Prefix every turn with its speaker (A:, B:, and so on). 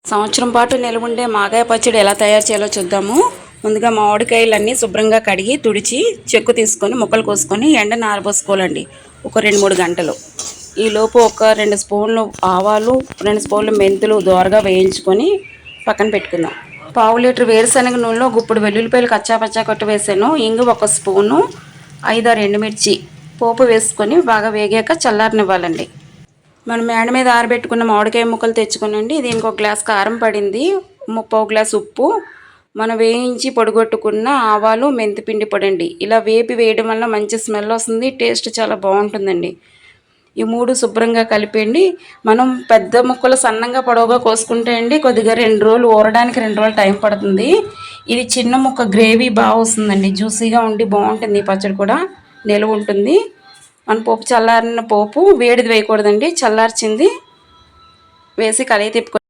A: సంవత్సరం పాటు నిల్వ ఉండే మాగాయ పచ్చడి ఎలా తయారు చేయాలో చూద్దాము. ముందుగా మామిడికాయలన్నీ శుభ్రంగా కడిగి తుడిచి చెక్కు తీసుకొని ముక్కలు కోసుకొని ఎండన ఆరబోసుకోవాలండి ఒక 2-3 గంటలు. ఈలోపు ఒక 2 స్పూన్లు ఆవాలు, 2 స్పూన్లు మెంతులు దోరగా వేయించుకొని పక్కన పెట్టుకుందాం. పావు లీటర్ వేరుశనగ నూనెలో గుప్పుడు వెల్లుల్లిపాయలు కచ్చాపచ్చా కొట్టి వేసాను. ఇంగు 1 స్పూను, 5-6 ఎండుమిర్చి పోపు వేసుకొని బాగా వేగాక చల్లారనివ్వాలండి. మనం మేడ మీద ఆరబెట్టుకున్న మామిడికాయ ముక్కలు తెచ్చుకునండి. దీనికి 1 గ్లాస్ కారం పడింది, 1/4 గ్లాస్ ఉప్పు, మనం వేయించి పొడిగొట్టుకున్న ఆవాలు, మెంతిపిండి పొడండి. ఇలా వేపి వేయడం వల్ల మంచి స్మెల్ వస్తుంది, టేస్ట్ చాలా బాగుంటుందండి. ఈ 3 శుభ్రంగా కలిపండి. మనం పెద్ద ముక్కలు సన్నంగా పొడవుగా కోసుకుంటే అండి కొద్దిగా 2 రోజులు ఊరడానికి 2 రోజులు టైం పడుతుంది. ఇది చిన్న ముక్క గ్రేవీ బాగా వస్తుందండి, జ్యూసీగా ఉండి బాగుంటుంది. ఈ పచ్చడి కూడా నిలువ ఉంటుంది. మన పోపు చల్లారిన పోపు వేడిది వేయకూడదండి, చల్లార్చింది వేసి కలయి తిప్పుకొని